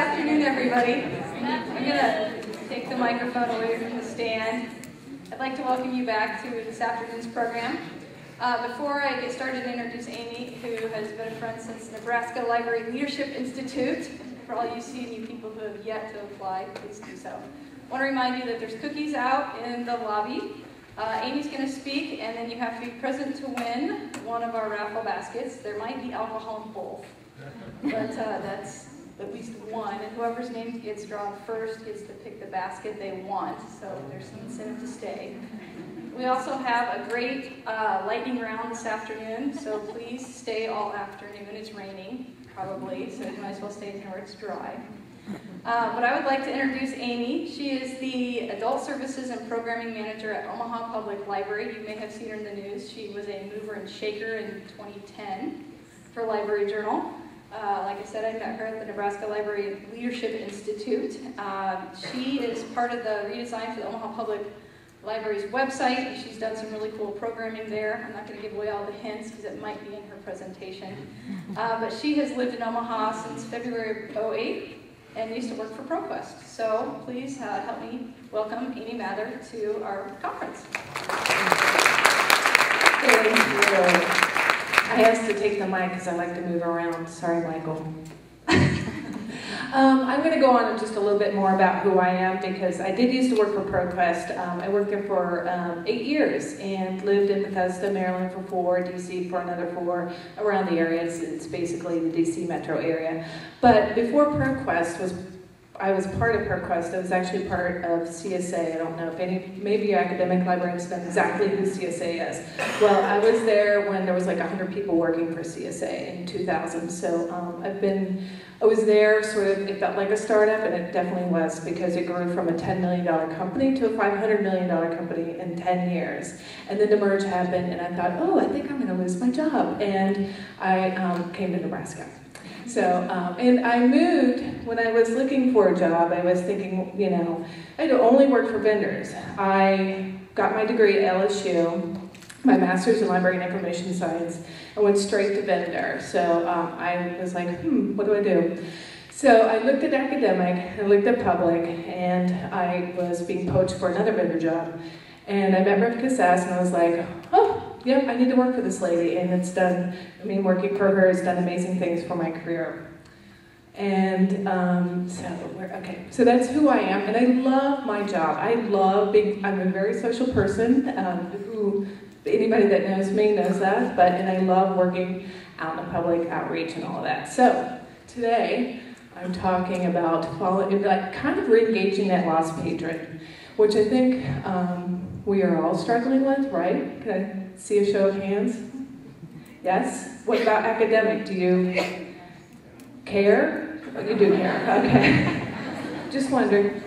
afternoon, everybody. I'm going to take the microphone away from the stand. I'd like to welcome you back to this afternoon's program. Before I get started, introduce Amy, who has been a friend since Nebraska Library Leadership Institute. For all you CNU people who have yet to apply, please do so. I want to remind you that there's cookies out in the lobby. Amy's going to speak, and then you have to be present to win one of our raffle baskets. There might be alcohol in both, but that's at least one, and whoever's name gets drawn first gets to pick the basket they want, so there's some incentive to stay. We also have a great lightning round this afternoon, so please stay all afternoon. It's raining, probably, so you might as well stay in where it's dry. But I would like to introduce Amy. She is the Adult Services and Programming Manager at Omaha Public Library. You may have seen her in the news. She was a mover and shaker in 2010 for Library Journal. Like I said, I met her at the Nebraska Library Leadership Institute. She is part of the redesign for the Omaha Public Library's website. She's done some really cool programming there. I'm not going to give away all the hints because it might be in her presentation. But she has lived in Omaha since February of 2008 and used to work for ProQuest. So please help me welcome Amy Mather to our conference. Thank you. I asked to take the mic because I like to move around. Sorry, Michael. I'm going to go on just a little bit more about who I am because I did used to work for ProQuest. I worked there for 8 years and lived in Bethesda, Maryland for 4, DC for another 4, around the area. It's basically the DC metro area. But before ProQuest I was part of ProQuest. I was actually part of CSA. I don't know if maybe your academic librarians know exactly who CSA is. Well, I was there when there was like 100 people working for CSA in 2000. So I was there sort of, it felt like a startup, and it definitely was because it grew from a $10 million company to a $500 million company in 10 years. And then the merge happened, and I thought, oh, I think I'm going to lose my job. And I came to Nebraska. So, and I moved, when I was looking for a job, I was thinking, you know, I'd only work for vendors. I got my degree at LSU, my master's in library and information science, and went straight to vendor. So I was like, what do I do? So I looked at academic, I looked at public, and I was being poached for another vendor job. And I met Rebecca Sass, and I was like, oh, yep, I need to work for this lady, and it's done, working for her has done amazing things for my career. And so that's who I am, and I love my job. I'm a very social person, who anybody that knows me knows that, and I love working out in the public outreach and all of that. So today, I'm talking about kind of reengaging that lost patron, which I think we are all struggling with, right? Can I see a show of hands? Yes? What about academic? Do you care? Oh, you do care, okay. Just wondering.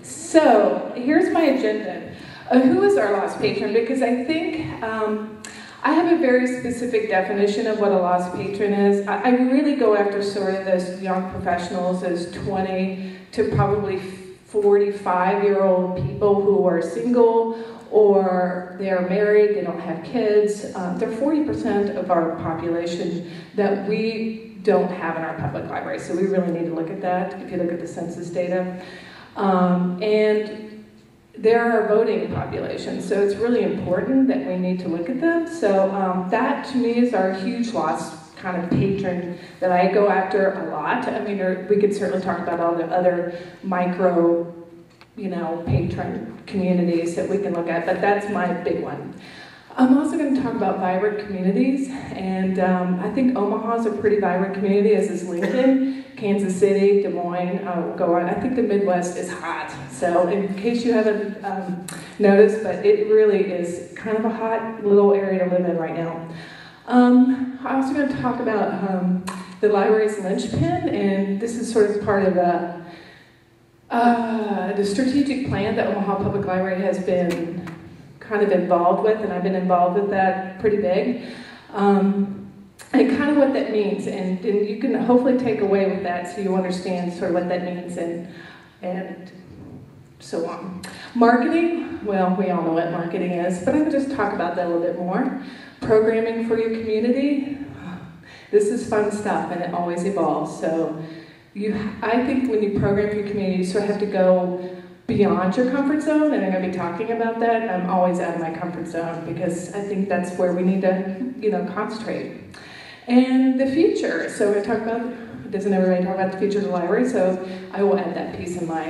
So, here's my agenda. Who is our lost patron? Because I think I have a very specific definition of what a lost patron is. I really go after sort of those young professionals, those 20 to probably 45-year-old people who are single or they're married, they don't have kids. They're 40% of our population that we don't have in our public library, so we really need to look at that if you look at the census data. And they're our voting population, so it's really important that we need to look at them. So that, to me, is our huge lost kind of patron that I go after a lot. We could certainly talk about all the other micro, patron communities that we can look at, but that's my big one. I'm also going to talk about vibrant communities, and I think Omaha is a pretty vibrant community, as is Lincoln, Kansas City, Des Moines, go on. I think the Midwest is hot, so in case you haven't noticed, but it really is kind of a hot little area to live in right now. I'm also going to talk about the library's linchpin, and this is sort of part of the strategic plan that Omaha Public Library has been kind of involved with, and I've been involved with that pretty big. And kind of what that means, and you can hopefully take away with that so you understand sort of what that means and so on. Marketing, well, we all know what marketing is, but I'm going to just talk about that a little bit more. Programming for your community. This is fun stuff, and it always evolves. So I think when you program for your community, you sort of have to go beyond your comfort zone, and I'm going to be talking about that. I'm always out of my comfort zone because I think that's where we need to, concentrate. And the future. So I talk about, doesn't everybody talk about the future of the library? So I will add that piece in my,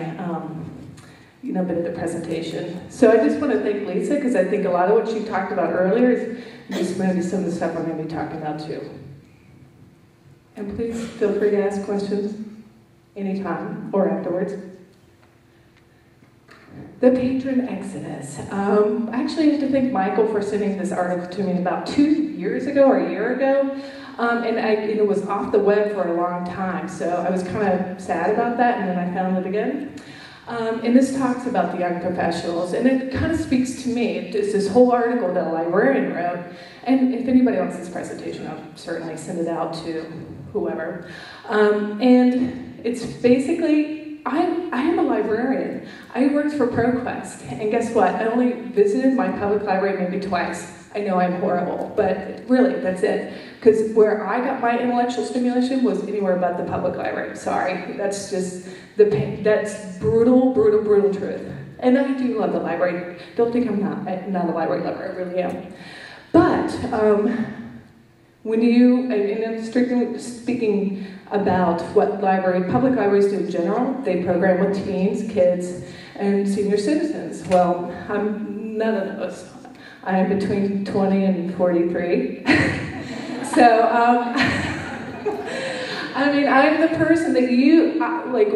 bit of the presentation. So I just want to thank Lisa because I think a lot of what she talked about earlier is just maybe some of the stuff I'm going to be talking about too. And please feel free to ask questions anytime or afterwards. The patron exodus. I actually have to thank Michael for sending this article to me about 2 years ago or a year ago. And it was off the web for a long time, so I was kind of sad about that, and then I found it again. And this talks about the young professionals, and it kind of speaks to me. It's this whole article that a librarian wrote, and if anybody wants this presentation, I'll certainly send it out to whoever. And it's basically, I am a librarian. I worked for ProQuest, and guess what? I only visited my public library maybe twice. I know I'm horrible, but really, that's it. Because where I got my intellectual stimulation was anywhere but the public library. Sorry, that's just that's brutal, brutal, brutal truth. And I do love the library. Don't think I'm not a library lover. I really am. But when you, and I'm strictly speaking about what public libraries do in general, they program with teens, kids, and senior citizens. Well, I'm none of those. I am between 20 and 43. So, I'm the person that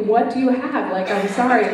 what do you have? I'm sorry,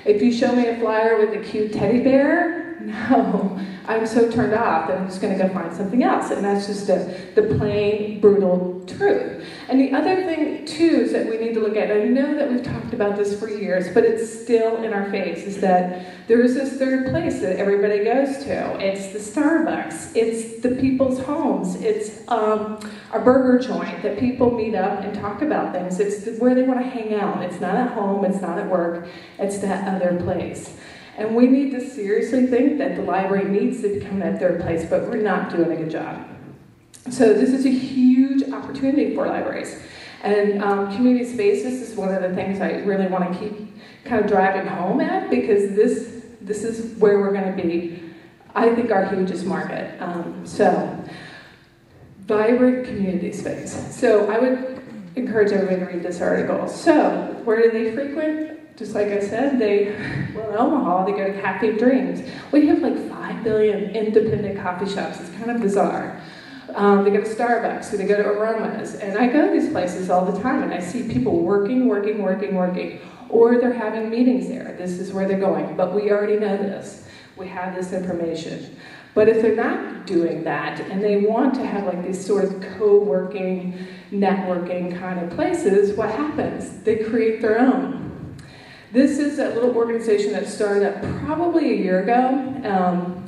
if you show me a flyer with a cute teddy bear, no, I'm so turned off that I'm just going to go find something else. And that's just the plain, brutal truth. And the other thing, too, is that we need to look at, and I know that we've talked about this for years, but it's still in our face, is that there is this third place that everybody goes to. It's the Starbucks. It's the people's homes. It's a burger joint that people meet up and talk about things. It's where they want to hang out. It's not at home. It's not at work. It's that other place. And we need to seriously think that the library needs to become that third place, but we're not doing a good job. So this is a huge opportunity for libraries. And community spaces is one of the things I really want to keep kind of driving home at, because this is where we're going to be, I think, our hugest market. So vibrant community space. So I would encourage everybody to read this article. So where do they frequent? Just like I said, in Omaha, they go to Cafe of Dreams. We have 5 billion independent coffee shops. It's kind of bizarre. They go to Starbucks, or they go to Aromas. And I go to these places all the time, and I see people working. Or they're having meetings there. This is where they're going. But we already know this. We have this information. But if they're not doing that, and they want to have these sort of co-working, networking kind of places, what happens? They create their own. This is a little organization that started up probably a year ago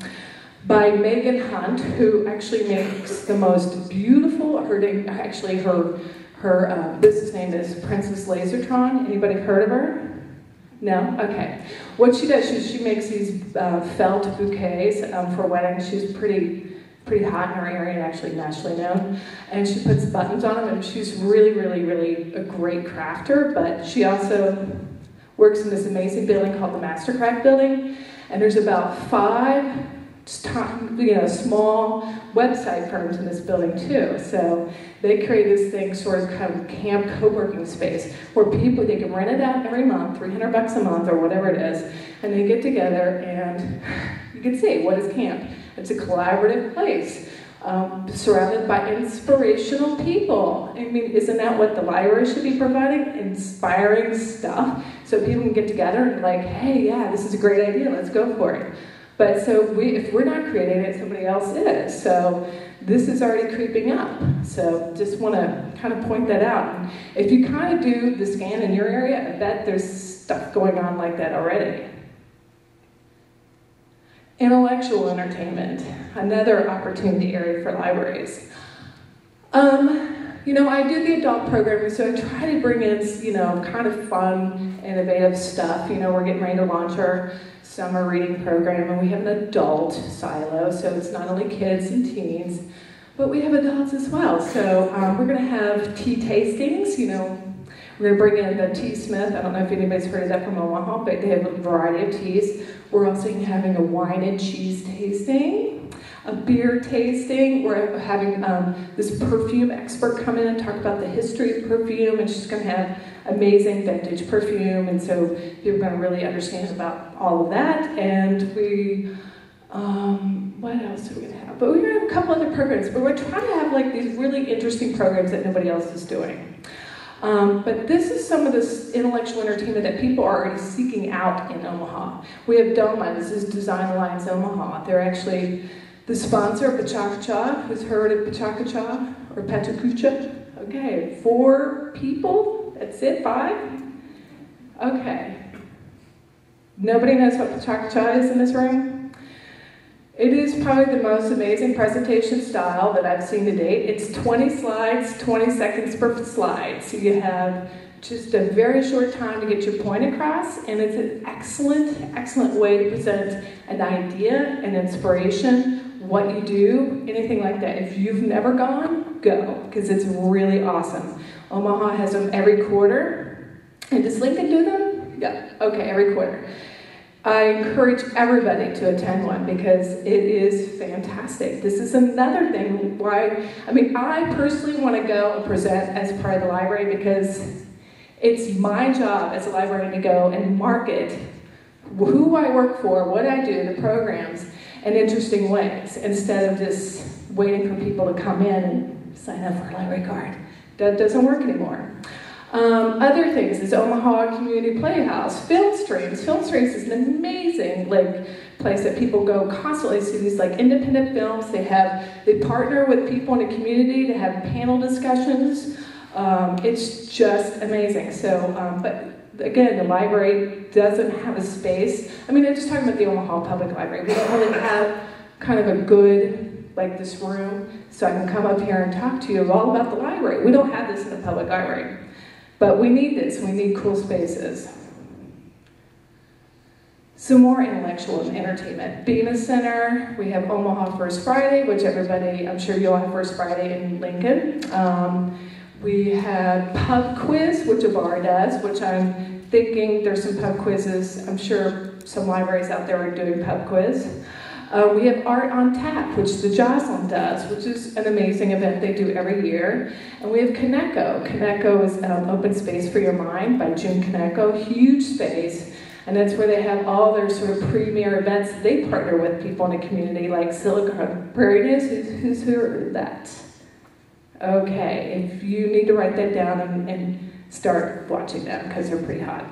by Megan Hunt, who actually makes the most beautiful, her business name is Princess Lasertron. Anybody heard of her? No? Okay. What she does, she makes these felt bouquets for weddings. She's pretty hot in her area and actually nationally known. And she puts buttons on them, and she's really, really, really a great crafter, but she also works in this amazing building called the Mastercraft Building, and there's about 5 small website firms in this building too. So they create this thing, sort of kind of camp co-working space, where they can rent it out every month, $300 a month or whatever it is, and they get together, and you can see, what is camp? It's a collaborative place. Surrounded by inspirational people. Isn't that what the library should be providing? Inspiring stuff, so people can get together and hey, yeah, this is a great idea, let's go for it. But if we're not creating it, somebody else is. So this is already creeping up. So just want to kind of point that out. And if you kind of do the scan in your area, I bet there's stuff going on like that already. Intellectual entertainment, another opportunity area for libraries. I do the adult programming, so I try to bring in, kind of fun, innovative stuff. We're getting ready to launch our summer reading program, and we have an adult silo, so it's not only kids and teens, but we have adults as well. So we're going to have tea tastings. You know, we're going to bring in the Tea Smith. I don't know if anybody's heard of that from Omaha, but they have a variety of teas. We're also having a wine and cheese tasting, a beer tasting. We're having this perfume expert come in and talk about the history of perfume, and she's going to have amazing vintage perfume, and so you're going to really understand about all of that. And we, what else are we going to have? But we're going to have a couple other programs, but we're trying to have like these really interesting programs that nobody else is doing. But this is some of this intellectual entertainment that people are already seeking out in Omaha. We have DOMA, this is Design Alliance Omaha. They're actually the sponsor of Pachakucha. Who's heard of Pachakucha or Pachakucha? Okay, 4 people? That's it, 5? Okay. Nobody knows what Pachakucha is in this room? It is probably the most amazing presentation style that I've seen to date. It's 20 slides, 20 seconds per slide. So you have just a very short time to get your point across, and it's an excellent, excellent way to present an idea, an inspiration, what you do, anything like that. If you've never gone, go, because it's really awesome. Omaha has them every quarter. And does Lincoln do them? Yeah, okay, every quarter. I encourage everybody to attend one because it is fantastic. This is another thing why, I personally want to go and present as part of the library because it's my job as a librarian to go and market who I work for, what I do, the programs, in interesting ways, instead of just waiting for people to come in and sign up for a library card. That doesn't work anymore. Other things is Omaha Community Playhouse, Film Streams. Film Streams is an amazing place that people go constantly see these independent films. They partner with people in the community to have panel discussions. It's just amazing. So, but again, the library doesn't have a space. I'm just talking about the Omaha Public Library. We don't really have kind of a good, this room, so I can come up here and talk to you all about the library. We don't have this in the public library. But we need this, we need cool spaces. Some more intellectual entertainment. Bemis Center, we have Omaha First Friday, which everybody, I'm sure you all have First Friday in Lincoln. We have Pub Quiz, which a bar does, which I'm thinking there's some pub quizzes. I'm sure some libraries out there are doing Pub Quiz. We have Art on Tap, which the Jocelyn does, which is an amazing event they do every year. And we have Kaneko. Kaneko is Open Space for Your Mind by June Kaneko, huge space. And that's where they have all their sort of premier events. They partner with people in the community like Silicon Prairie News. Who's heard of that? Okay, if you need to write that down and start watching them because they're pretty hot.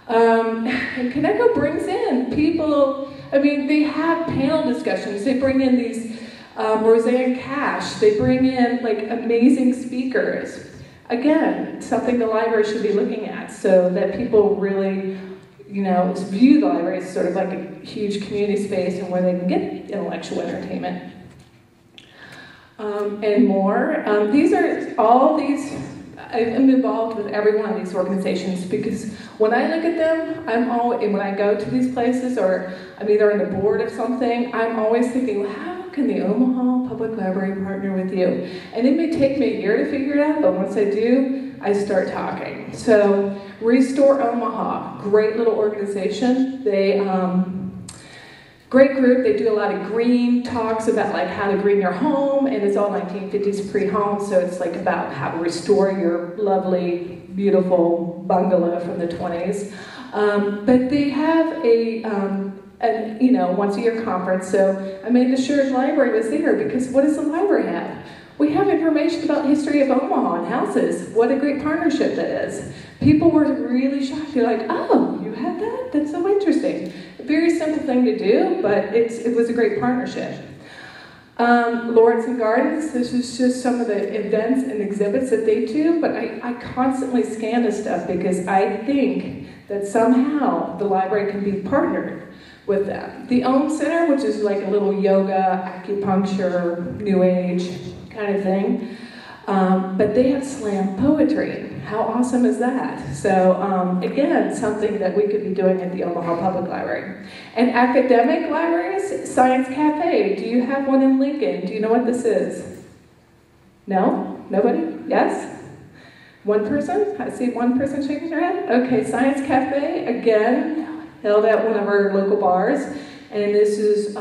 And Kaneko brings in people, they have panel discussions. They bring in these Roseanne Cash. They bring in amazing speakers. Again, something the library should be looking at so that people really, view the library as sort of like a huge community space and where they can get intellectual entertainment. And more. I'm involved with every one of these organizations because when I look at them, when I go to these places or I'm either on the board of something, I'm always thinking, well, how can the Omaha Public Library partner with you? And it may take me a year to figure it out, but once I do, I start talking. So Restore Omaha, great little organization. Great group. They do a lot of green talks about how to green your home, and it's all 1950s pre-home, so it's about how to restore your lovely, beautiful bungalow from the 20s. But they have a once-a-year conference, so I made sure the library was there because what does the library have? We have information about the history of Omaha and houses. What a great partnership that is. People were really shocked. They're like, oh, you had that? That's so interesting. A very simple thing to do, but it was a great partnership. Lawrence and Gardens, this is just some of the events and exhibits that they do, but I constantly scan this stuff because I think that somehow the library can be partnered with them. The Ohm Center, which is like a little yoga, acupuncture, new age kind of thing, but they have slam poetry. How awesome is that? So again, something that we could be doing at the Omaha Public Library. And academic libraries, Science Cafe. Do you have one in Lincoln? Do you know what this is? No? Nobody? Yes? One person? I see one person shaking their head. Okay, Science Cafe, again, held at one of our local bars. And this is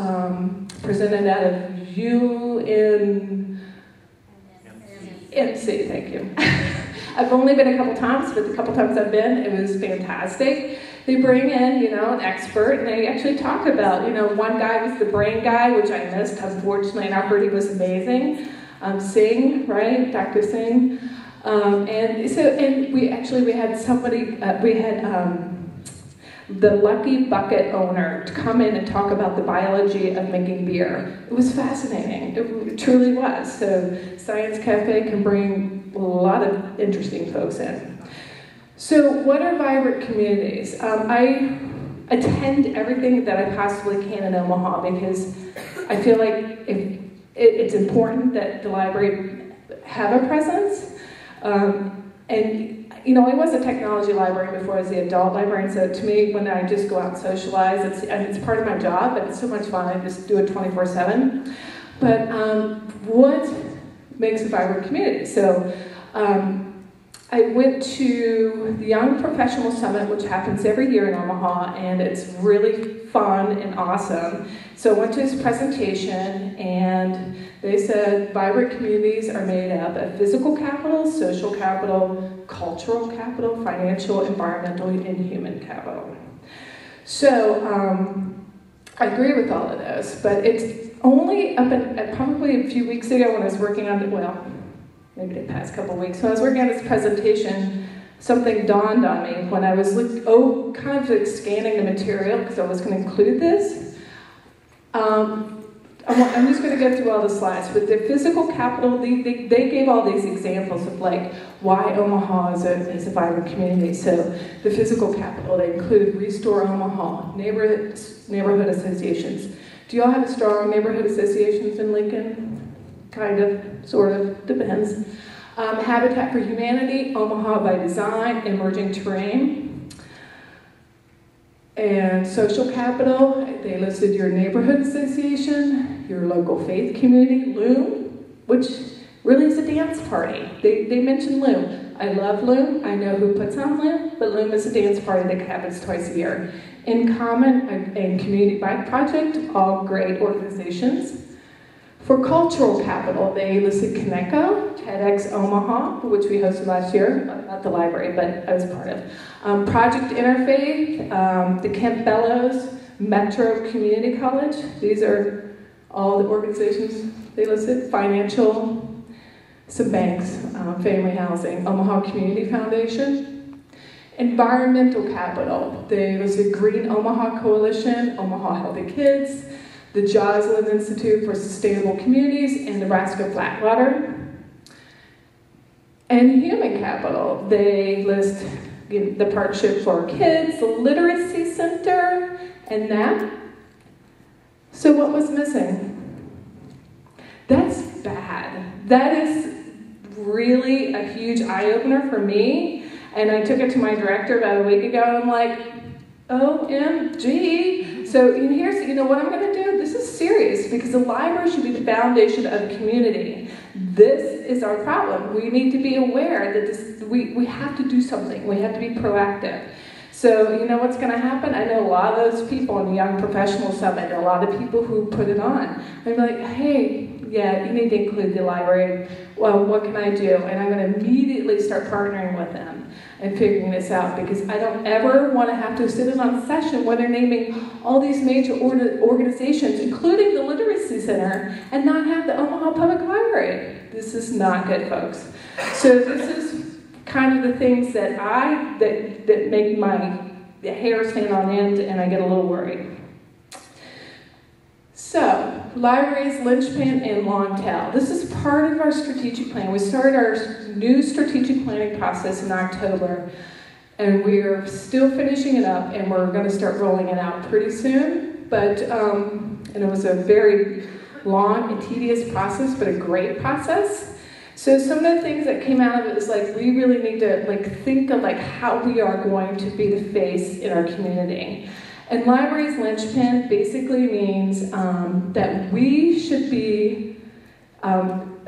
presented out of UNMC, thank you. I've only been a couple times, but the couple times I've been, it was fantastic. They bring in, an expert, and they actually talk about, one guy was the brain guy, which I missed, unfortunately, and I heard he was amazing. Singh, right? Dr. Singh. And we had somebody, the Lucky Bucket owner to come in and talk about the biology of making beer. It was fascinating. It truly was. So Science Cafe can bring a lot of interesting folks in. So what are vibrant communities? I attend everything that I possibly can in Omaha because I feel like it's important that the library have a presence. I was a technology librarian before I was the adult librarian, so to me, when I just go out and socialize, it's part of my job, but it's so much fun. I just do it 24/7. But what makes a vibrant community? So I went to the Young Professional Summit, which happens every year in Omaha, and it's really fun and awesome. So I went to his presentation, and they said vibrant communities are made up of physical capital, social capital, cultural capital, financial, environmental, and human capital. So I agree with all of those, but it's only probably a few weeks ago when I was working on maybe the past couple of weeks, when I was working on this presentation, something dawned on me when I was kind of scanning the material because I was going to include this. I'm just going to go through all the slides, but the physical capital, they gave all these examples of why Omaha is a vibrant community. So the physical capital, they include Restore Omaha, neighborhood associations. Do y'all have strong neighborhood associations in Lincoln? Kind of, sort of, depends. Habitat for Humanity, Omaha by Design, Emerging Terrain. And social capital, they listed your neighborhood association, your local faith community, Loom, which really is a dance party. They mentioned Loom. I love Loom. I know who puts on Loom, but Loom is a dance party that happens twice a year. In Common and Community Bike Project, all great organizations. For cultural capital, they listed Connecco, TEDx Omaha, which we hosted last year, not the library, but I was part of. Project Interfaith, the Kemp Bellows, Metro Community College. These are all the organizations they listed. Financial, some banks, family housing, Omaha Community Foundation. Environmental capital, they listed Green Omaha Coalition, Omaha Healthy Kids, the Joslin Institute for Sustainable Communities, and Nebraska Flatwater. And human capital, they list the Partnership for Kids, the Literacy Center, and NAP. So what was missing? That's bad. That is really a huge eye-opener for me, and I took it to my director about a week ago, and I'm like, OMG. So here's, what I'm going to do? This is serious because the library should be the foundation of the community. This is our problem. We need to be aware that we have to do something. We have to be proactive. So you know what's going to happen? I know a lot of those people in the Young Professional Summit, a lot of people who put it on. I'm like, hey, yeah, you need to include the library. Well, what can I do? And I'm going to immediately start partnering with them and figuring this out because I don't ever want to have to sit in on a session where they're naming all these major organizations, including the Literacy Center, and not have the Omaha Public Library. This is not good, folks. So this is kind of the things that make my hair stand on end, and I get a little worried. So, libraries, linchpin, and long tail. This is part of our strategic plan. We started our new strategic planning process in October, and we're still finishing it up, and we're going to start rolling it out pretty soon. But and it was a very long and tedious process, but a great process. So some of the things that came out of it is we really need to think of how we are going to be the face in our community. And libraries linchpin basically means that we should be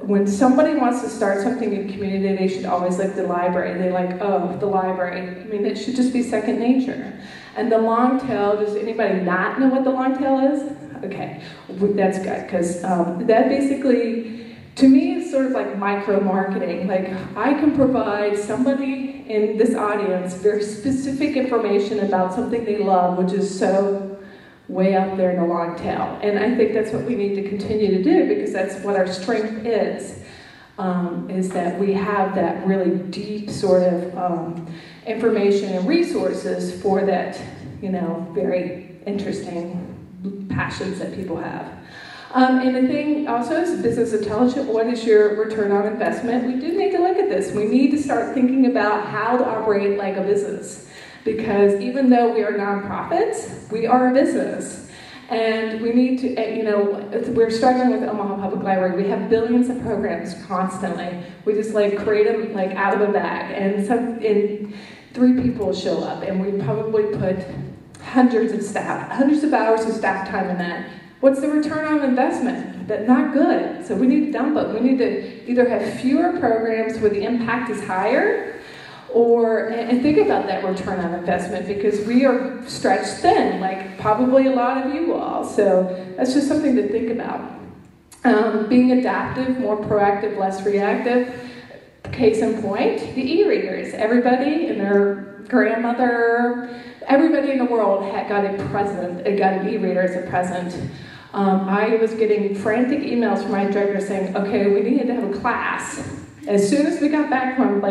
when somebody wants to start something in community, they should always like the library. They like, oh, the library. I mean, it should just be second nature. And the long tail, does anybody not know what the long tail is? Okay, that's good, because that basically, to me, is sort of like micro-marketing. Like, I can provide somebody in this audience very specific information about something they love, which is so way up there in the long tail. And I think that's what we need to continue to do, because that's what our strength is that we have that really deep sort of information and resources for that, very interesting passions that people have. And the thing also is business intelligence. What is your return on investment? We do need to look at this. We need to start thinking about how to operate like a business. Because even though we are nonprofits, we are a business. And we need to, we're struggling with Omaha Public Library. We have billions of programs constantly. We just create them out of a bag. And 3 people show up, and we probably put hundreds of hours of staff time in that. What's the return on investment? That's not good. So we need to dump it. We need to either have fewer programs where the impact is higher, and think about that return on investment, because we are stretched thin, like probably a lot of you all. So that's just something to think about. Being adaptive, more proactive, less reactive. Case in point, the e-readers. Everybody and their grandmother, everybody in the world got an e-reader as a present. I was getting frantic emails from my director saying, okay, we needed to have a class. As soon as we got back from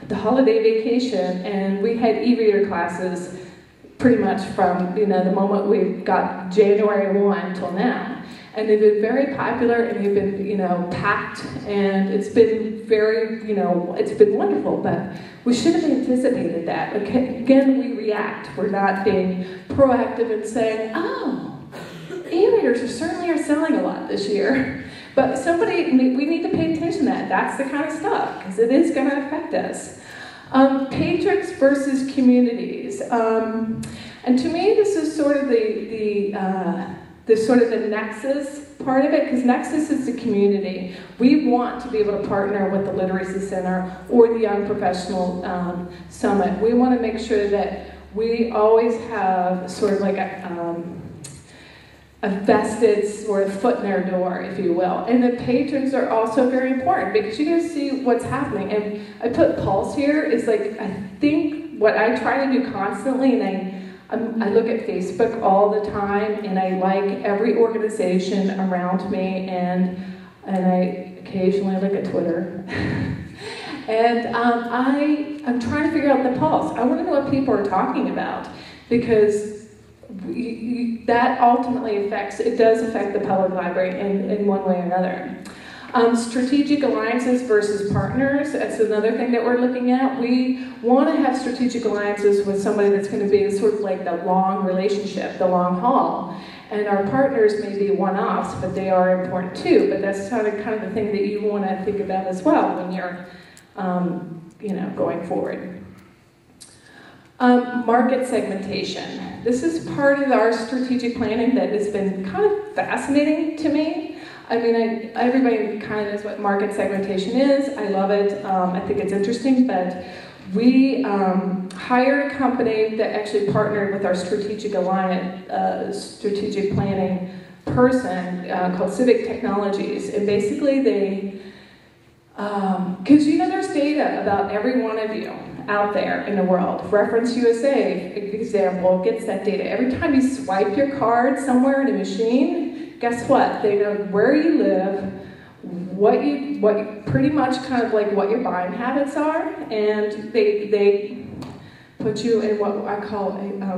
the holiday vacation, and we had e-reader classes pretty much from the moment we got January 1 till now. And they've been very popular, and they've been packed, and it's been very, it's been wonderful, but we should have anticipated that. Okay, again, we react. We're not being proactive and saying, oh, e-readers certainly are selling a lot this year. But we need to pay attention to that. That's the kind of stuff, because it is going to affect us. Patrons versus communities. And to me, this is sort of the nexus part of it, because nexus is the community. We want to be able to partner with the Literacy Center or the Young Professional Summit. We want to make sure that we always have sort of a vested sort of foot in their door, if you will. And the patrons are also very important, because you guys see what's happening. And I put Pulse here, is I think what I try to do constantly, and I look at Facebook all the time, and I like every organization around me, and I occasionally look at Twitter. And I'm trying to figure out the pulse. I want to know what people are talking about, because that ultimately does affect the public library in one way or another. Strategic alliances versus partners, that's another thing that we're looking at. We want to have strategic alliances with somebody that's going to be sort of the long relationship, the long haul. And our partners may be one-offs, but they are important too. But that's kind of the thing that you want to think about as well when you're going forward. Market segmentation. This is part of our strategic planning that has been kind of fascinating to me. I mean, everybody kind of knows what market segmentation is. I love it. I think it's interesting, but we hired a company that actually partnered with our strategic planning person called Civic Technologies. And basically because there's data about every one of you out there in the world. Reference USA, example, gets that data. Every time you swipe your card somewhere in a machine, guess what? They know where you live, what pretty much kind of what your buying habits are, and they put you in what I call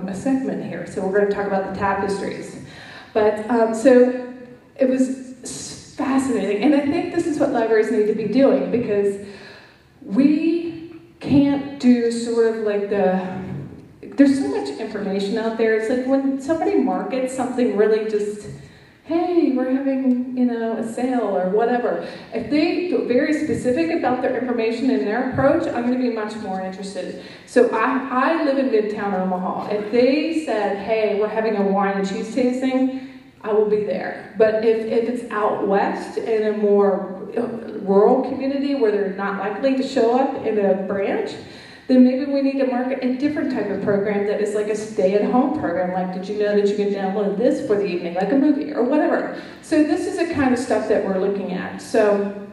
a segment here. So we're going to talk about the tapestries. But so it was fascinating, and I think this is what libraries need to be doing, because we can't do sort of there's so much information out there. It's when somebody markets something really just, hey, we're having, a sale or whatever. If they get very specific about their information and their approach, I'm going to be much more interested. So I live in Midtown Omaha. If they said, hey, we're having a wine and cheese tasting, I will be there. But if it's out west in a more rural community where they're not likely to show up in a branch, then maybe we need to market a different type of program that is like a stay-at-home program. Like, did you know that you can download this for the evening, like a movie or whatever? So this is the kind of stuff that we're looking at. So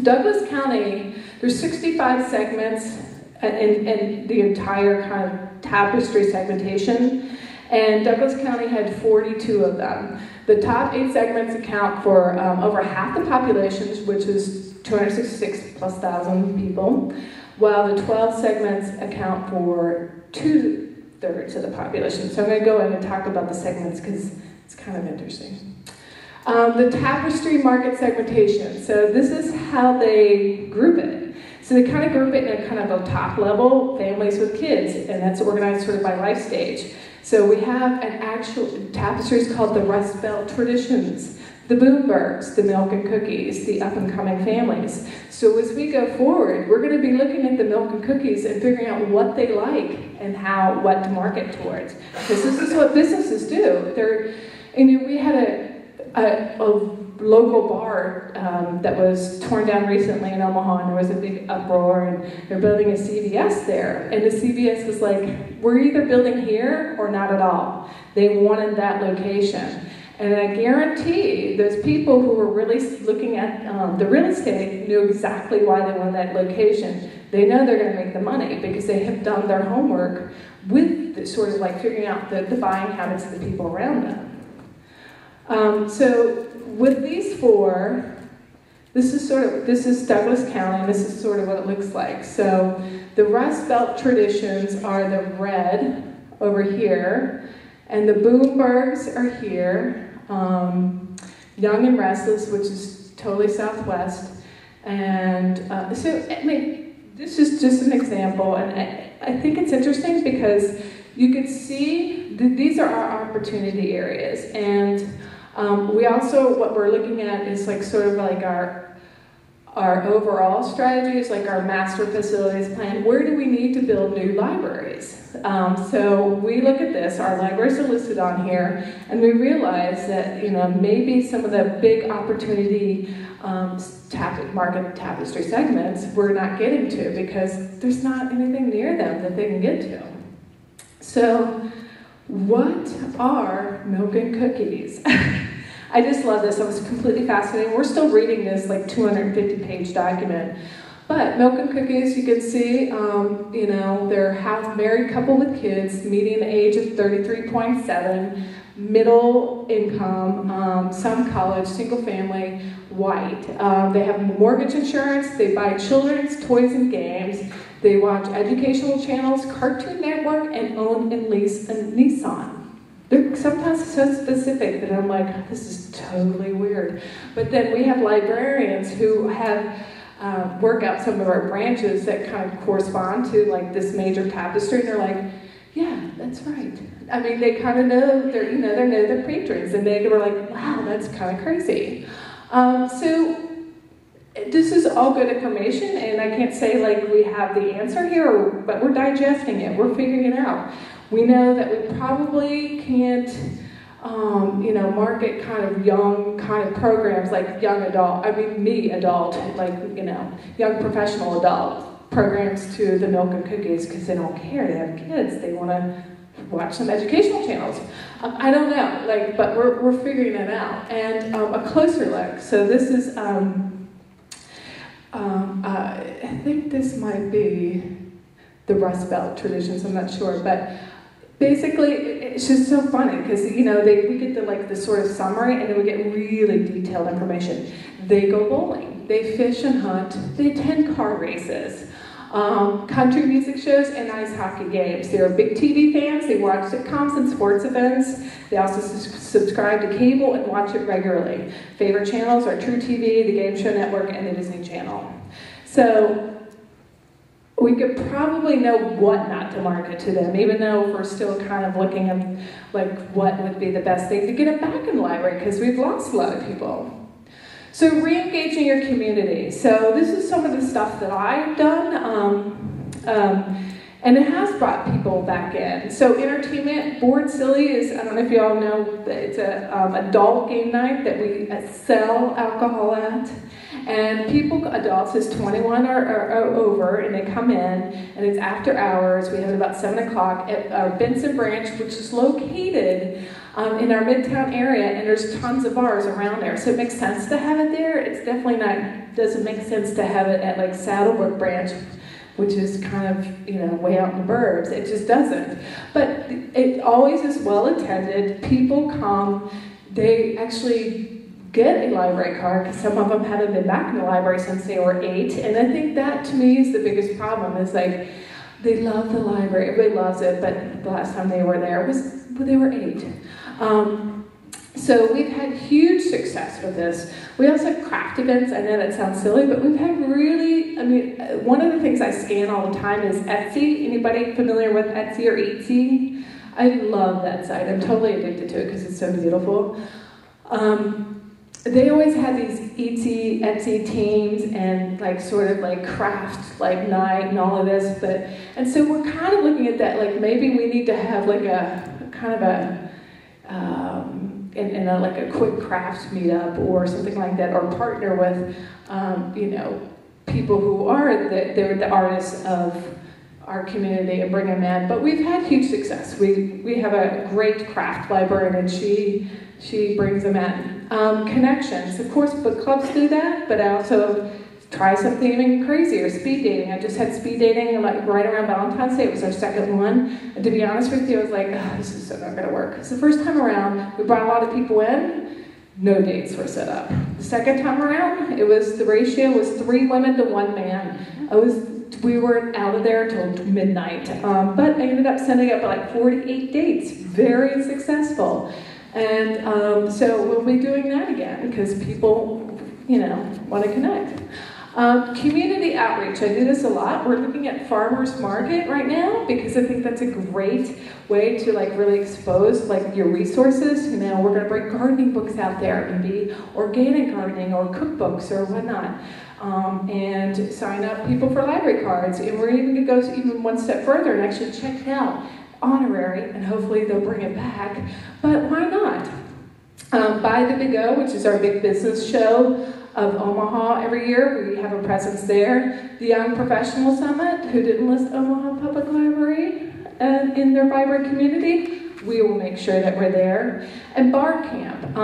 Douglas County, there's 65 segments in the entire kind of tapestry segmentation, and Douglas County had 42 of them. The top 8 segments account for over half the populations, which is 266,000+ people, while the 12 segments account for 2/3 of the population. So I'm going to go in and talk about the segments because it's kind of interesting. The tapestry market segmentation. So this is how they group it. So they kind of group it in a kind of a top level, families with kids, and that's organized sort of by life stage. So we have an actual tapestries called the Rust Belt Traditions, the Boombergs, the Milk and Cookies, the up-and-coming families. So as we go forward, we're going to be looking at the Milk and Cookies and figuring out what they like and what to market towards. Because this is what businesses do. We had a local bar that was torn down recently in Omaha, and there was a big uproar, and they're building a CVS there. And the CVS was like, we're either building here or not at all. They wanted that location. And I guarantee those people who were really looking at the real estate knew exactly why they wanted that location. They know they're going to make the money because they have done their homework with the, sort of like figuring out the buying habits of the people around them. So with these 4, this is Douglas County, and this is sort of what it looks like. So the Rust Belt Traditions are the red over here, and the Boombergs are here. Young and Restless, which is totally southwest. And so, I mean, this is just an example, and I think it's interesting because you can see that these are our opportunity areas. And we also, what we're looking at is like sort of like our overall strategy is like our master facilities plan. Where do we need to build new libraries? So we look at this, our libraries are listed on here, and we realize that, maybe some of the big opportunity market tapestry segments we're not getting to because there's not anything near them that they can get to. So what are Milk and Cookies? I just love this. It was completely fascinating. We're still reading this like 250-page document. But Milk and Cookies, you can see, they're a married couple with kids, median age of 33.7, middle income, some college, single family, white. They have mortgage insurance, they buy children's toys and games, they watch educational channels, Cartoon Network, and own and lease a Nissan. They're sometimes so specific that I'm like, this is totally weird. But then we have librarians who have work out some of our branches that kind of correspond to like this major tapestry, and they're like, yeah, that's right. I mean, they kind of know they know their patrons, and they were like, wow, that's kind of crazy. So this is all good information, and I can't say like we have the answer here, but we're digesting it. We're figuring it out. We know that we probably can't, market kind of young kind of programs like young adult, young professional adult programs to the Milk and Cookies because they don't care. They have kids. They want to watch some educational channels. I don't know, but we're figuring it out. And a closer look. So this is, I think this might be the Rust Belt Traditions. I'm not sure, but basically, it's just so funny because we get the sort of summary, and then we get really detailed information. They go bowling, they fish and hunt, they attend car races, country music shows, and ice hockey games. They're big TV fans. They watch sitcoms and sports events. They also subscribe to cable and watch it regularly. Favorite channels are True TV, the Game Show Network, and the Disney Channel. So we could probably know what not to market to them, even though we're still kind of looking at what would be the best thing to get them back in the library, because we've lost a lot of people. So re-engaging your community. So this is some of the stuff that I've done. And it has brought people back in. So entertainment, Board Silly is, I don't know if you all know, it's a adult game night that we sell alcohol at. And people, adults is 21 or over, and they come in, and it's after hours. We have it about 7 o'clock at our Benson branch, which is located in our Midtown area, and there's tons of bars around there. So it makes sense to have it there. It's definitely not, doesn't make sense to have it at like Saddlebrook branch, which is kind of, way out in the burbs. It just doesn't. But it always is well attended. People come, they actually get a library card, because some of them haven't been back in the library since they were 8. And I think that, to me, is the biggest problem, is like, they love the library, everybody loves it, but the last time they were there was when they were 8. So we've had huge success with this. We also have craft events. I know that sounds silly, but we've had really, one of the things I scan all the time is Etsy. Anybody familiar with Etsy or Etsy? I love that site. I'm totally addicted to it because it's so beautiful. They always had these Etsy teams and sort of craft night and all of this, and so we're kind of looking at that, maybe we need to have a kind of a a quick craft meetup or something like that, or partner with people who are they're the artists of our community and bring them in. But we've had huge success. We have a great craft librarian, and she brings them in. Connections, of course, book clubs do that, but I also try something even crazier, speed dating. I just had speed dating right around Valentine's Day. It was our second one. And to be honest with you, I was like, this is so not going to work. Because the first time around, we brought a lot of people in, no dates were set up. The second time around, the ratio was 3 women to 1 man. We weren't out of there until midnight. But I ended up sending up 48 dates. Very successful. And so we'll be doing that again because people, want to connect. Community outreach, I do this a lot. We're looking at farmers market right now because I think that's a great way to really expose your resources. We're going to bring gardening books out there, maybe organic gardening or cookbooks or whatnot. And sign up people for library cards. And we're even going to go even one step further and actually check it out. Honorary, and hopefully they'll bring it back. But why not? Buy the Big O, which is our big business show of Omaha every year. We have a presence there. The Young Professional Summit, who didn't list Omaha Public Library in their vibrant community, we will make sure that we're there. And Bar Camp.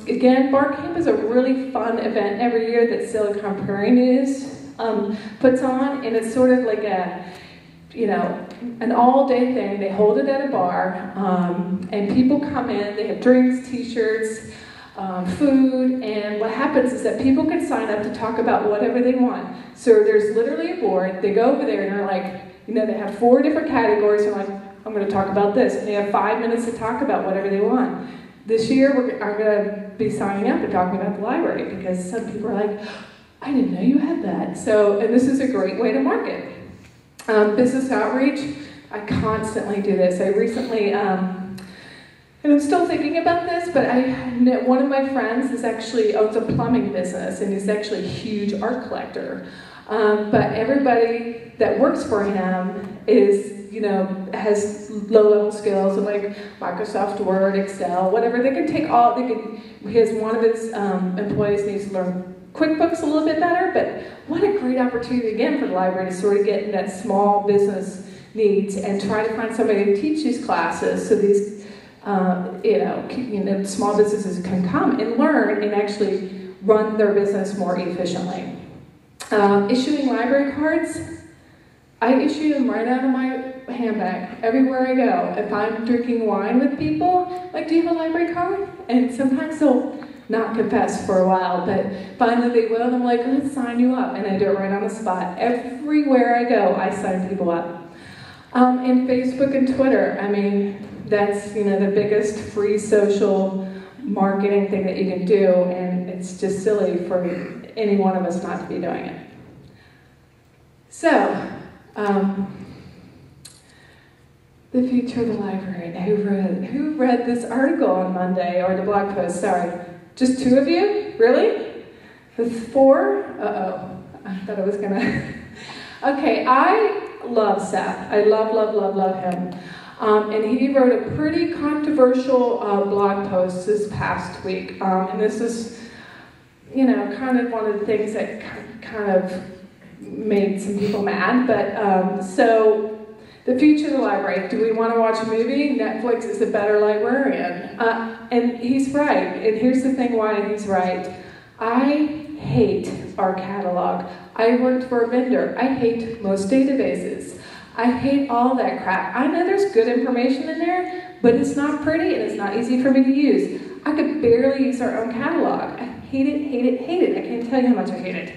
Again, Bar Camp is a really fun event every year that Silicon Prairie News puts on, and it's sort of like an all-day thing. They hold it at a bar, and people come in, they have drinks, t-shirts, food, and what happens is that people can sign up to talk about whatever they want. So there's literally a board, they go over there and they're they have 4 different categories, and I'm going to talk about this, and they have 5 minutes to talk about whatever they want. This year, we're going to be signing up and talking about the library, because some people are like, I didn't know you had that. So, and this is a great way to market. Business outreach, I constantly do this. I recently, and I'm still thinking about this, but one of my friends owns a plumbing business, and he's actually a huge art collector. But everybody that works for him is, has low-level skills in Microsoft Word, Excel, whatever. They can take one of his employees needs to learn QuickBooks a little bit better, but what a great opportunity again for the library to sort of get in that small business needs and try to find somebody to teach these classes so these small businesses can come and learn and actually run their business more efficiently. Issuing library cards, I issue them right out of my handbag everywhere I go. If I'm drinking wine with people, do you have a library card? And sometimes they'll not confess for a while, but finally they will, and I'm like, let's sign you up, and I do it right on the spot. Everywhere I go, I sign people up. And Facebook and Twitter, that's the biggest free social marketing thing that you can do, and it's just silly for any one of us not to be doing it. So, the future of the library. Now, who read this article on Monday, or the blog post, sorry. Just 2 of you? Really? The 4? Uh-oh. I thought I was gonna... Okay, I love Seth. I love him. And he wrote a pretty controversial blog post this past week. And this is, kind of one of the things that kind of made some people mad. But so, the future of the library. Do we want to watch a movie? Netflix is a better librarian. And he's right. And here's the thing why he's right. I hate our catalog. I worked for a vendor. I hate most databases. I hate all that crap. I know there's good information in there, but it's not pretty and it's not easy for me to use. I could barely use our own catalog. I hate it. I can't tell you how much I hate it.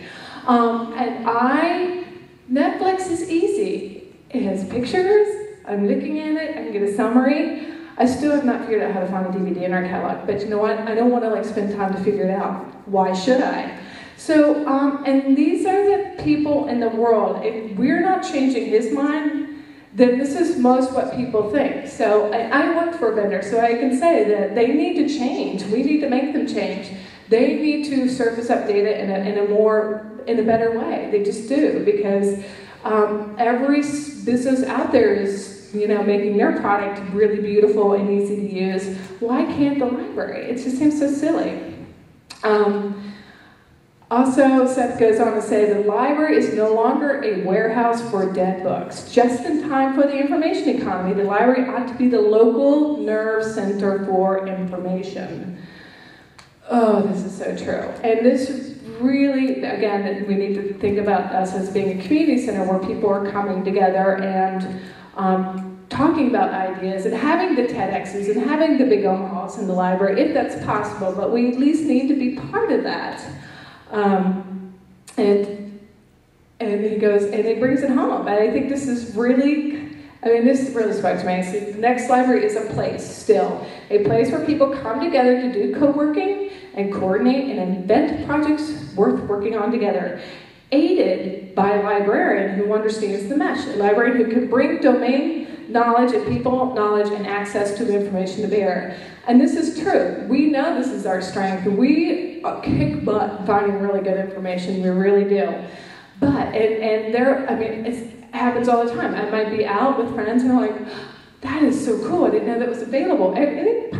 Netflix is easy. It has pictures. I'm looking at it. I can get a summary. I still have not figured out how to find a DVD in our catalog, but you know what? I don't want to spend time to figure it out. Why should I? So, and these are the people in the world. If we're not changing his mind, then this is most what people think. So I worked for a vendor, so I can say that they need to change. We need to make them change. They need to surface up data in a better way. They just do, because every business out there is, making their product really beautiful and easy to use. Why can't the library? It just seems so silly. Also, Seth goes on to say, the library is no longer a warehouse for dead books. Just in time for the information economy, the library ought to be the local nerve center for information. Oh, this is so true. And this really, again, we need to think about us as being a community center where people are coming together and talking about ideas and having the TEDx's and having the big Omahas in the library, if that's possible, but we at least need to be part of that. And he goes, and he brings it home. And I think this really spoke to me. The next library is a place still. A place where people come together to do co-working and coordinate and invent projects worth working on together. Aided by a librarian who understands the mesh. A librarian who can bring domain knowledge and people knowledge and access to the information to bear. And this is true. We know this is our strength. We kick butt finding really good information. We really do. But, it happens all the time. I might be out with friends and I'm like, that is so cool. I didn't know that was available. Any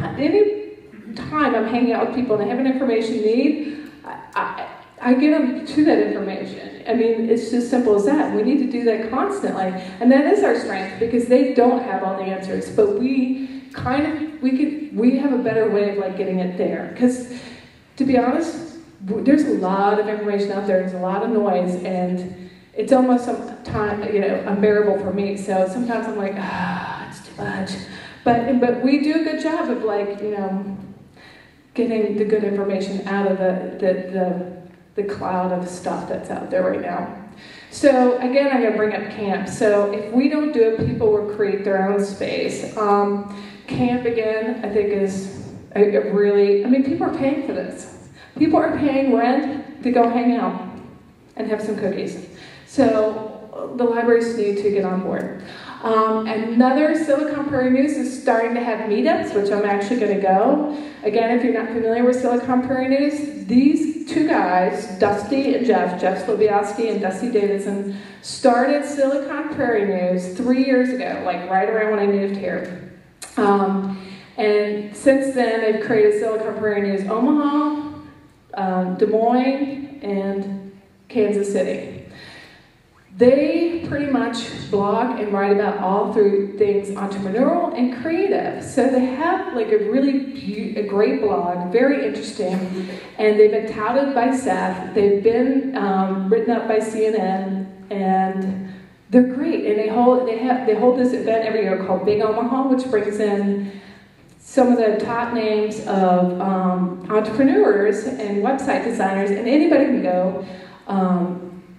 time I'm hanging out with people and I have an information need, I get them to that information. It's just simple as that. We need to do that constantly. And that is our strength, because they don't have all the answers. But we have a better way of getting it there. Because, to be honest, there's a lot of information out there. There's a lot of noise. And it's almost sometimes, unbearable for me. So sometimes I'm like, it's too much. But we do a good job of getting the good information out of the cloud of stuff that's out there right now. So again, I'm going to bring up camp. So if we don't do it, people will create their own space. Camp, again, I think is people are paying for this. People are paying rent to go hang out and have some cookies. So the libraries need to get on board. Another Silicon Prairie News is starting to have meetups, which I'm actually going to go. Again, if you're not familiar with Silicon Prairie News, these two guys, Dusty and Jeff Sloviatsky and Dusty Davidson, started Silicon Prairie News 3 years ago, right around when I moved here. And since then, they've created Silicon Prairie News Omaha, Des Moines, and Kansas City. They pretty much blog and write about all through things entrepreneurial and creative. So they have a great blog, very interesting, and they've been touted by Seth. They've been written up by CNN, and they're great. And they hold this event every year called Big Omaha, which brings in some of the top names of entrepreneurs and website designers, and anybody can go.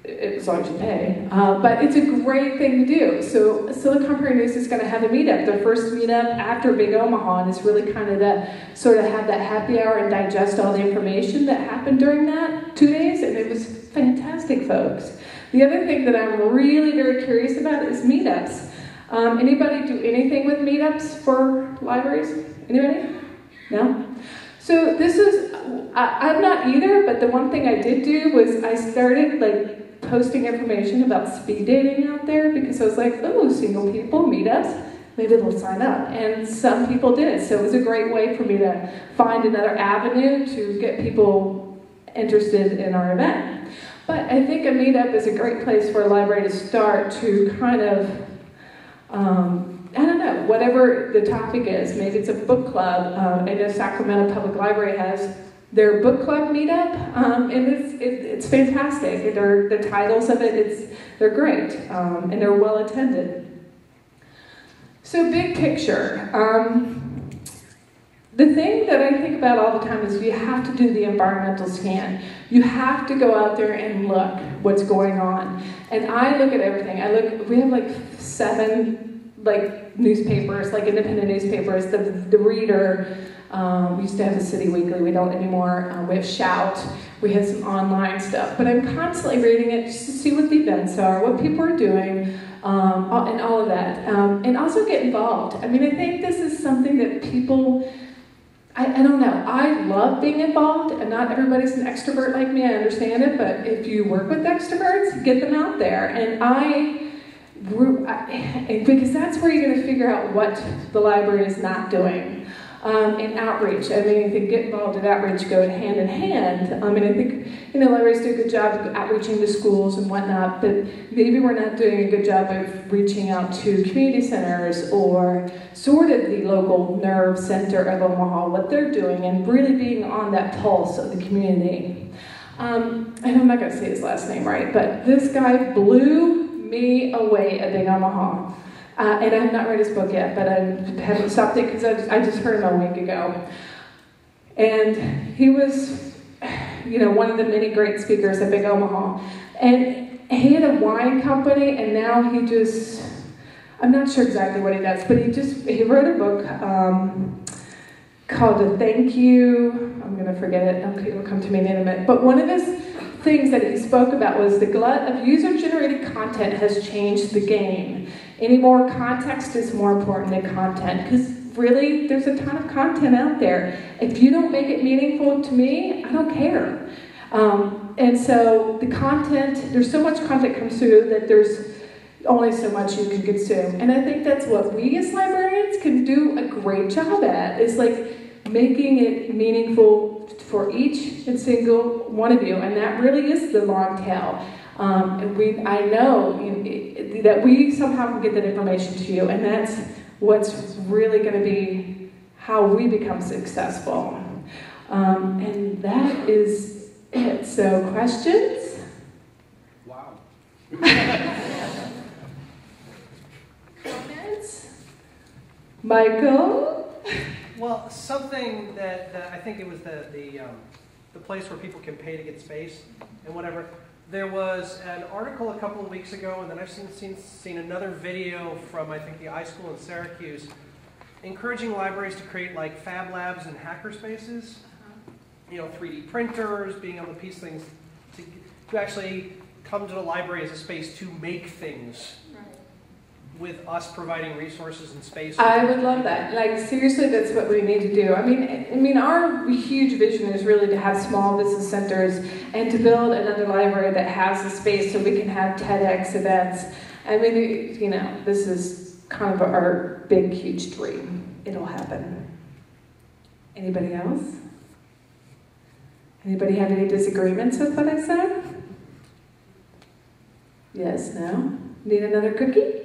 As long as you pay. But it's a great thing to do. So Silicon Prairie News is going to have a meetup, their first meetup after Big Omaha, and it's really kind of to sort of have that happy hour and digest all the information that happened during that 2 days, and it was fantastic, folks. The other thing that I'm really very curious about is meetups. Anybody do anything with meetups for libraries? Anybody? No? So this is, I'm not either, but the one thing I did do was I started posting information about speed dating out there because I was like, oh, single people, meetups, maybe they'll sign up. And some people did. So it was a great way for me to find another avenue to get people interested in our event. But I think a meetup is a great place for a library to start to kind of, I don't know, whatever the topic is. Maybe it's a book club. I know Sacramento Public Library has their book club meetup, and it's fantastic. The titles of it, they're great, and they're well attended. So big picture, the thing that I think about all the time is you have to do the environmental scan. You have to go out there and look what's going on. And I look at everything. We have like 7 newspapers, like independent newspapers, the Reader. We used to have the City Weekly, we don't anymore. We have Shout, we have some online stuff. But I'm constantly reading it just to see what the events are, what people are doing, and all of that. And also get involved. I mean, I think this is something that people, I don't know, I love being involved, and not everybody's an extrovert like me, I understand it, but if you work with extroverts, get them out there. And because that's where you're going to figure out what the library is not doing. In outreach, I mean, I think get involved in outreach go hand in hand. I think, libraries do a good job of outreaching to schools and whatnot, but maybe we're not doing a good job of reaching out to community centers or sort of the local nerve center of Omaha, what they're doing, and really being on that pulse of the community. And I'm not going to say his last name right, but this guy blew me away at Big Omaha. And I have not read his book yet, but I haven't stopped it because I just heard him a week ago. And he was, one of the many great speakers at Big Omaha. And he had a wine company, and now I'm not sure exactly what he does, but he wrote a book called A Thank You. I'm going to forget it. Okay, it'll come to me in a minute. But one of his things that he spoke about was the glut of user-generated content has changed the game. Anymore, context is more important than content, because really, there's a ton of content out there. If you don't make it meaningful to me, I don't care. And so the content, there's so much content comes through that there's only so much you can consume. And I think that's what we as librarians can do a great job at, is like making it meaningful for each and single one of you. And that really is the long tail. I know that we somehow can get that information to you, and that's what's really going to be how we become successful. And that is it. So, questions? Wow. Comments? Michael? Well, something that I think it was the place where people can pay to get space and whatever. There was an article a couple of weeks ago, and then I've seen another video from, I think, the iSchool in Syracuse, encouraging libraries to create like fab labs and hacker spaces. 3D printers, being able to piece things, to actually come to the library as a space to make things. With us providing resources and space. I would love that. Like, seriously, that's what we need to do. I mean, our huge vision is really to have small business centers and to build another library that has the space so we can have TEDx events. I mean, this is kind of our big, huge dream. It'll happen. Anybody else? Anybody have any disagreements with what I said? Yes, no? Need another cookie?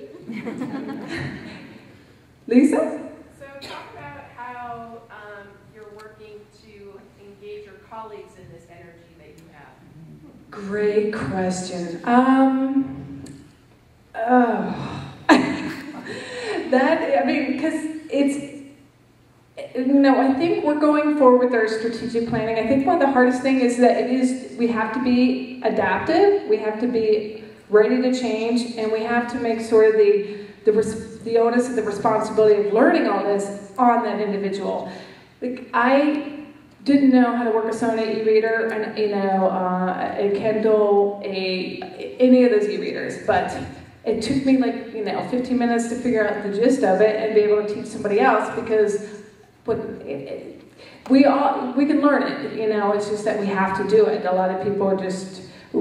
Lisa? So talk about how you're working to engage your colleagues in this energy that you have. Great question. I think we're going forward with our strategic planning. I think one of the hardest things is that we have to be adaptive, we have to be ready to change, and we have to make sort of the onus and the responsibility of learning all this on that individual. Like, I didn't know how to work a Sony e-reader, and a Kindle, any of those e-readers, but it took me 15 minutes to figure out the gist of it and be able to teach somebody else, because we can learn it, it's just that we have to do it. A lot of people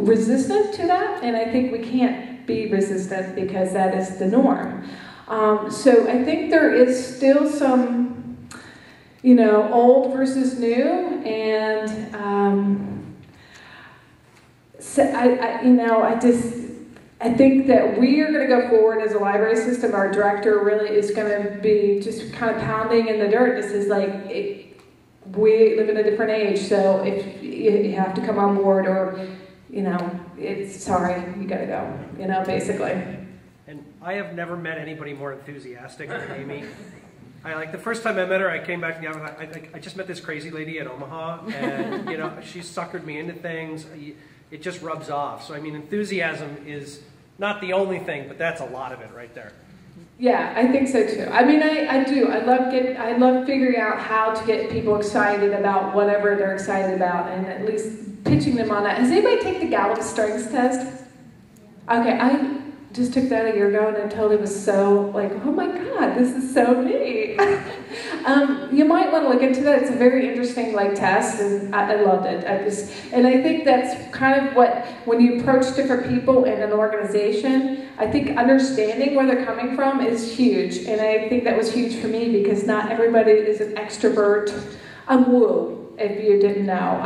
resistant to that, and I think we can't be resistant because that is the norm. So I think there is still some, old versus new, and so I think that we are going to go forward as a library system. Our director really is going to be just kind of pounding in the dirt. This is like, we live in a different age, so if you have to come on board, or, it's sorry, you got to go, basically. And I have never met anybody more enthusiastic than Amy. The first time I met her, I came back to the office, I just met this crazy lady at Omaha, and, she suckered me into things. It just rubs off. So, enthusiasm is not the only thing, but that's a lot of it right there. Yeah, I think so too. I do. I love figuring out how to get people excited about whatever they're excited about, and at least pitching them on that. Has anybody taken the Gallup Strengths Test? Okay, I just took that a year ago, and I totally was so like, oh my God, this is so neat. You might want to look into that. It's a very interesting test, and I loved it. And I think that's kind of what, when you approach different people in an organization, I think understanding where they're coming from is huge. And I think that was huge for me because not everybody is an extrovert. I'm woo, if you didn't know.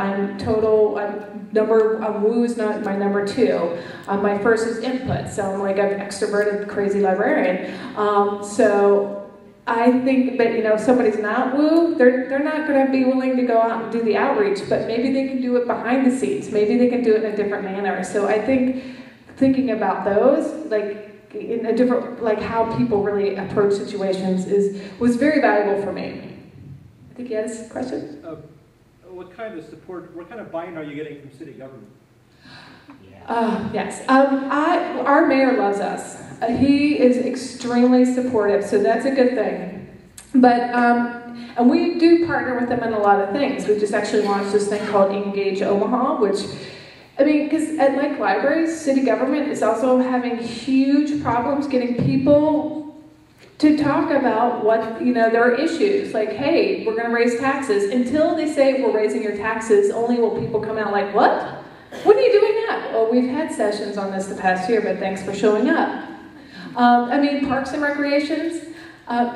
Woo is not my number 2. My first is input, so I'm an extroverted, crazy librarian. So I think that, if somebody's not woo, they're not going to be willing to go out and do the outreach, but maybe they can do it behind the scenes. Maybe they can do it in a different manner. So I think thinking about those, in a different, how people really approach situations was very valuable for me. I think you had a question? What kind of support, what kind of buy-in are you getting from city government? Yes. Our mayor loves us. He is extremely supportive, so that's a good thing. But, and we do partner with them in a lot of things. We just actually launched this thing called Reengaging Omaha, which, because at libraries, city government is also having huge problems getting people to talk about what, there are issues. Hey, we're going to raise taxes. Until they say we're raising your taxes, only will people come out what? When are you doing that? Well, we've had sessions on this the past year, but thanks for showing up. Parks and recreations,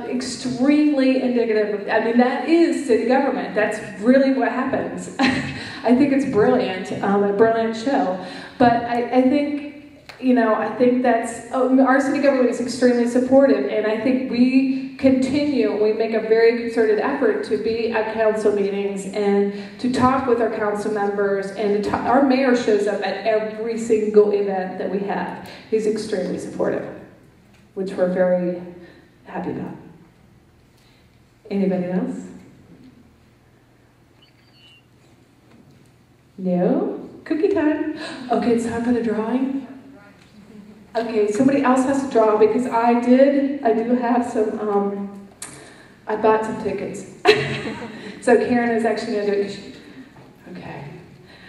extremely indicative of, that is city government. That's really what happens. I think it's brilliant, a brilliant show. But I think, I think that's, our city government is extremely supportive, and I think we make a very concerted effort to be at council meetings and to talk with our council members, and our mayor shows up at every single event that we have. He's extremely supportive, which we're very happy about. Anybody else? No? Cookie time. Okay, it's time for the drawing. Okay, somebody else has to draw because I do have some, I bought some tickets. So Karen is actually going to do it. Okay.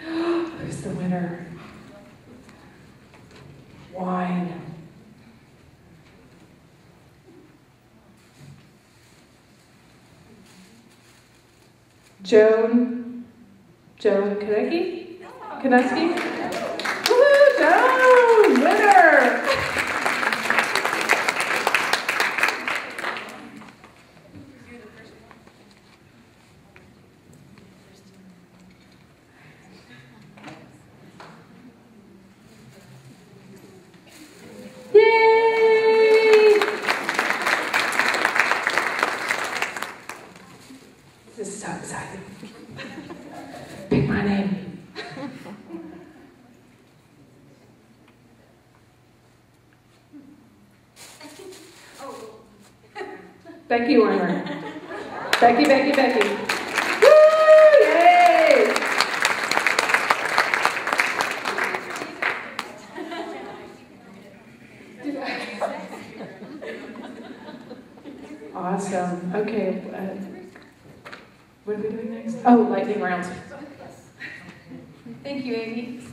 Who's the winner? Wine. Joan Kaneki? Woohoo, Joan! Winner! Yay! This is so exciting. Pick my name. Becky Warner. Becky. Woo! Yay! Awesome. Okay. What are we doing next? Oh, lightning rounds. Thank you, Amy.